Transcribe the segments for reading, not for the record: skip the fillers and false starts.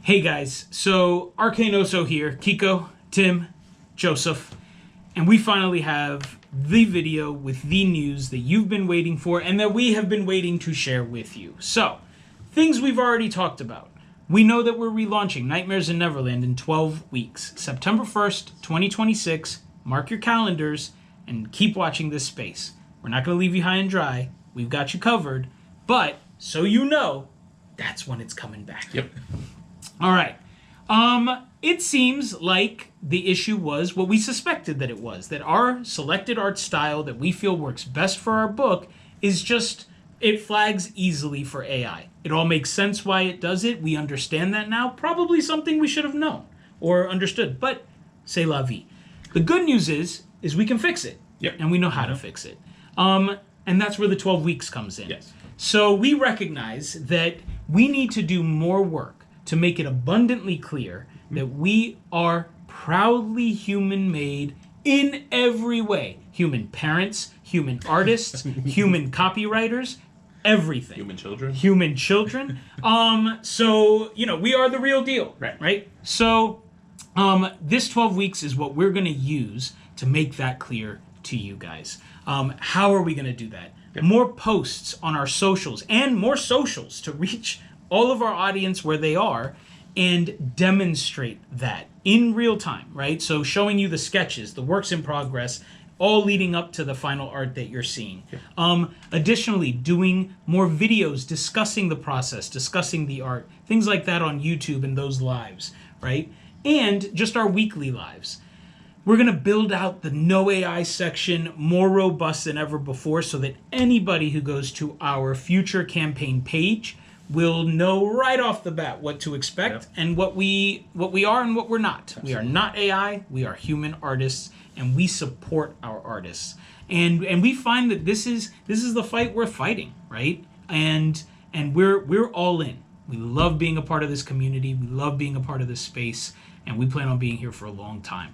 Hey guys, so Arcanoso here, Kiko, Tim, Joseph, and we finally have the video with the news that you've been waiting for and that we have been waiting to share with you. So, things we've already talked about. We know that we're relaunching Nightmares in Neverland in 12 weeks. September 1st, 2026. Mark your calendars and keep watching this space. We're not going to leave you high and dry. We've got you covered. But, so you know, that's when it's coming back. Yep. All right. It seems like the issue was what we suspected that it was, that our selected art style that we feel works best for our book is just, it flags easily for AI. It all makes sense why it does it. We understand that now. Probably something we should have known or understood, but c'est la vie. The good news is we can fix it. Yep. And we know how to fix it. And that's where the 12 weeks comes in. Yes. So we recognize that we need to do more work to make it abundantly clear that we are proudly human-made in every way. Human parents, human artists, human copywriters, everything. Human children. Human children. So, you know, we are the real deal. Right. So, this 12 weeks is what we're going to use to make that clear to you guys. How are we going to do that? Yep. More posts on our socials and more socials to reach all of our audience where they are and demonstrate that in real time, right? So showing you the sketches, the works in progress, all leading up to the final art that you're seeing. Yeah. Additionally, doing more videos discussing the process, discussing the art, things like that on YouTube and those lives, right? And just our weekly lives. We're going to build out the no AI section more robust than ever before so that anybody who goes to our future campaign page will know right off the bat what to expect and what we are and what we're not. Absolutely. We are not AI, we are human artists, and we support our artists. And we find that this is the fight we're fighting, right? And we're all in. We love being a part of this community, we love being a part of this space, and we plan on being here for a long time.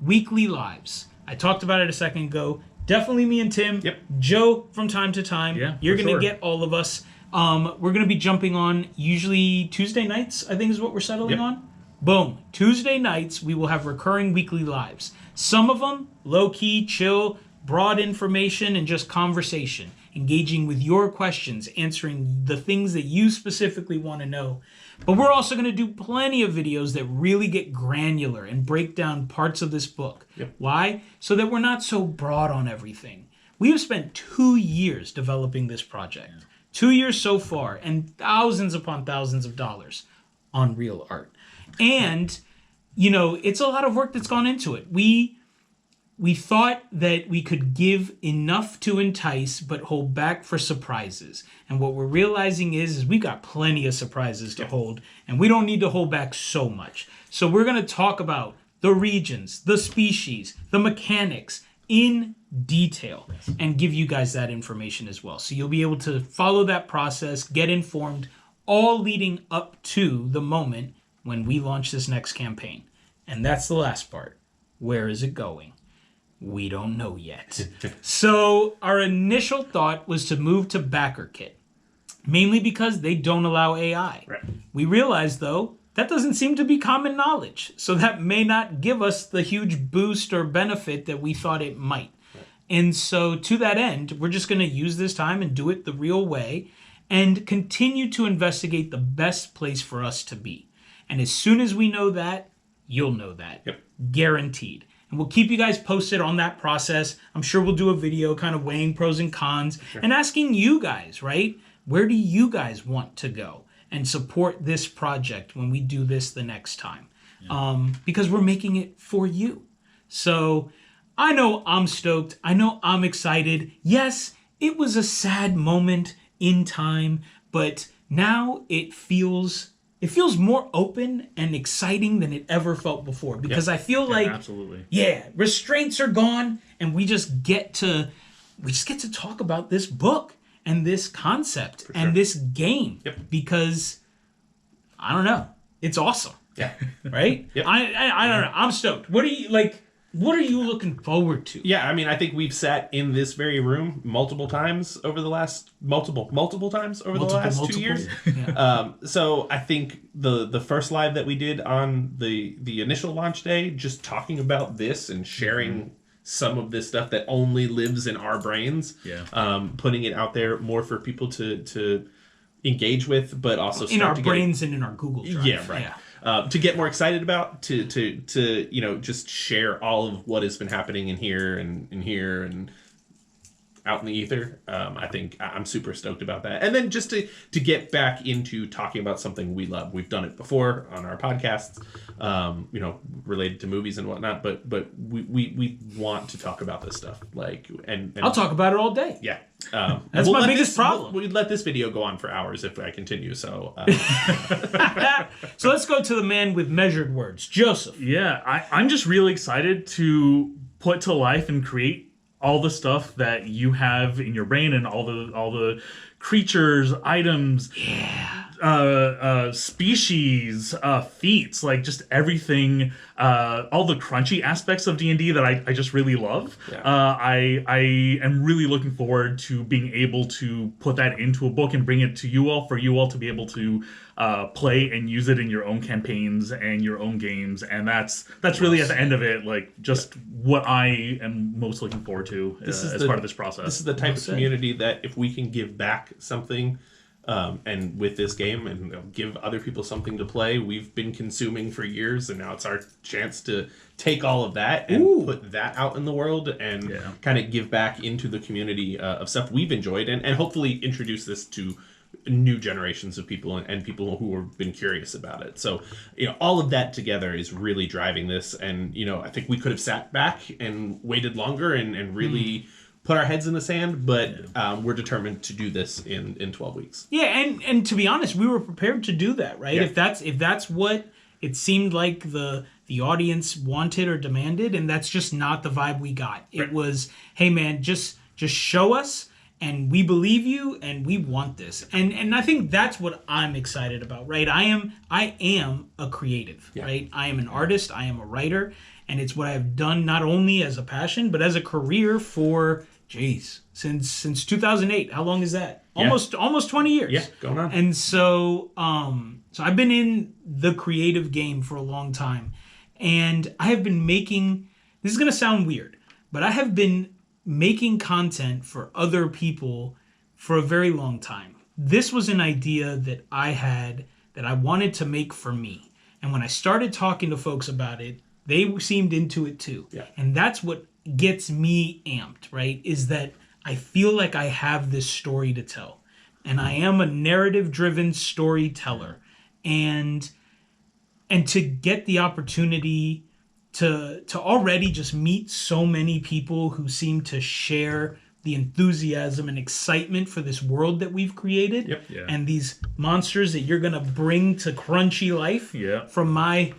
Weekly lives. I talked about it a second ago. Definitely me and Tim. Yep. Joe from time to time. Yeah, you're going to get all of us. We're going to be jumping on usually Tuesday nights, I think is what we're settling on. Boom. Tuesday nights, we will have recurring weekly lives. Some of them, low-key, chill, broad information, and just conversation. Engaging with your questions, answering the things that you specifically want to know. But we're also going to do plenty of videos that really get granular and break down parts of this book. Yep. Why? So that we're not so broad on everything. We have spent 2 years developing this project. Yeah. 2 years so far, and thousands upon thousands of dollars on real art. And, you know, it's a lot of work that's gone into it. We thought that we could give enough to entice, but hold back for surprises. And what we're realizing is we've got plenty of surprises to hold, and we don't need to hold back so much. So we're going to talk about the regions, the species, the mechanics in detail and give you guys that information as well. So you'll be able to follow that process, get informed, all leading up to the moment when we launch this next campaign. And that's the last part. Where is it going? We don't know yet. So our initial thought was to move to BackerKit, mainly because they don't allow AI. Right. We realized, though, that doesn't seem to be common knowledge. So that may not give us the huge boost or benefit that we thought it might. Right. And so to that end, we're just going to use this time and do it the real way and continue to investigate the best place for us to be. And as soon as we know that, you'll know that. Yep. Guaranteed. And we'll keep you guys posted on that process. I'm sure we'll do a video kind of weighing pros and cons and asking you guys, right? Where do you guys want to go and support this project when we do this the next time? Yeah. Because we're making it for you. So I know I'm stoked. I know I'm excited. Yes, it was a sad moment in time, but now it feels more open and exciting than it ever felt before because I feel like absolutely. Restraints are gone and we just get to talk about this book and this concept and this game because I don't know, it's awesome. Yeah. Right? Yep. I don't know. I'm stoked. What do you like? What are you looking forward to? Yeah, I mean, I think we've sat in this very room multiple times over the last multiple times over the last 2 years. Yeah. So I think the first live that we did on the initial launch day, just talking about this and sharing some of this stuff that only lives in our brains, putting it out there more for people to engage with, but also in our brains and in our Google Drive. Yeah, right. Yeah. To get more excited about, to just share all of what has been happening in here and out in the ether. I think I'm super stoked about that. And then just to get back into talking about something we love. We've done it before on our podcasts, related to movies and whatnot. But we want to talk about this stuff. And I'll talk about it all day. Yeah. That's my biggest problem. We'd let this video go on for hours if I continue. So, so let's go to the man with measured words, Joseph. Yeah, I'm just really excited to put to life and create all the stuff that you have in your brain and all the creatures, items, species, feats, like just everything, all the crunchy aspects of D&D that I just really love. Yeah. I am really looking forward to being able to put that into a book and bring it to you all, for you all to be able to play and use it in your own campaigns and your own games. And that's really at the end of it, like just what I am most looking forward to as part of this process. This is the type of community that if we can give back something, and with this game, and give other people something to play, we've been consuming for years, and now it's our chance to take all of that and put that out in the world and kind of give back into the community of stuff we've enjoyed, and hopefully introduce this to new generations of people and people who have been curious about it. So, all of that together is really driving this, and I think we could have sat back and waited longer and really put our heads in the sand, but we're determined to do this in 12 weeks. Yeah, and to be honest, we were prepared to do that, right? Yeah. If that's what it seemed like the audience wanted or demanded, and that's just not the vibe we got. Right. It was, hey man, just show us, and we believe you, and we want this. And I think that's what I'm excited about, right? I am a creative, right? I am an artist, I am a writer, and it's what I've done not only as a passion, but as a career for since 2008. How long is that? Almost 20 years. Yeah, going on. And so so I've been in the creative game for a long time, and I have been making, this is going to sound weird, but I have been making content for other people for a very long time. This was an idea that I had that I wanted to make for me. And when I started talking to folks about it, they seemed into it too. Yeah. And that's what gets me amped, right? Is that I feel like I have this story to tell. And I am a narrative-driven storyteller. And to get the opportunity to already just meet so many people who seem to share the enthusiasm and excitement for this world that we've created, and these monsters that you're going to bring to crunchy life from my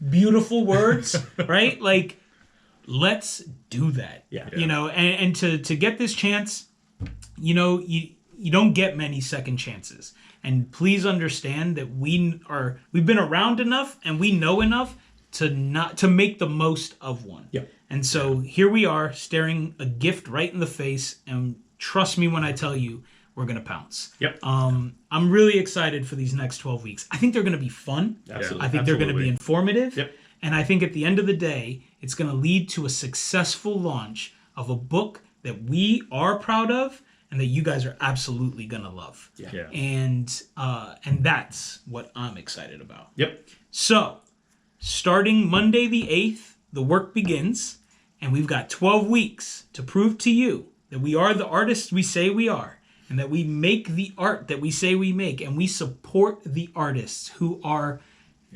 beautiful words, right? Like, let's do that. And to get this chance, you don't get many second chances. And please understand that we've been around enough and we know enough to make the most of one. And so here we are, staring a gift right in the face, and trust me when I tell you, we're gonna pounce. I'm really excited for these next 12 weeks. I think they're gonna be fun. Absolutely. I think they're gonna be informative. Yep. And I think at the end of the day, it's gonna lead to a successful launch of a book that we are proud of and that you guys are absolutely gonna love. And that's what I'm excited about. So, starting Monday the 8th, the work begins, and we've got 12 weeks to prove to you that we are the artists we say we are, and that we make the art that we say we make, and we support the artists who are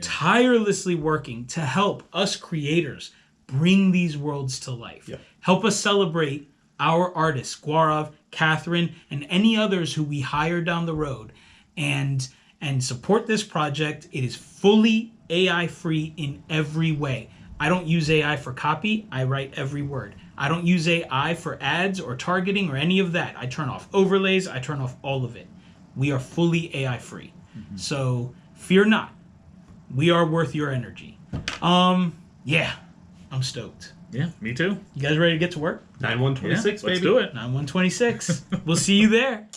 tirelessly working to help us creators bring these worlds to life. Help us celebrate our artists, Gaurav, Catherine, and any others who we hire down the road, and support this project. It is fully AI free in every way. I don't use AI for copy. I write every word. I don't use AI for ads or targeting or any of that. I turn off overlays. I turn off all of it. We are fully AI free. So fear not. We are worth your energy. I'm stoked. Yeah, me too. You guys ready to get to work? 9126, Let's baby. do it. 9126. We'll see you there.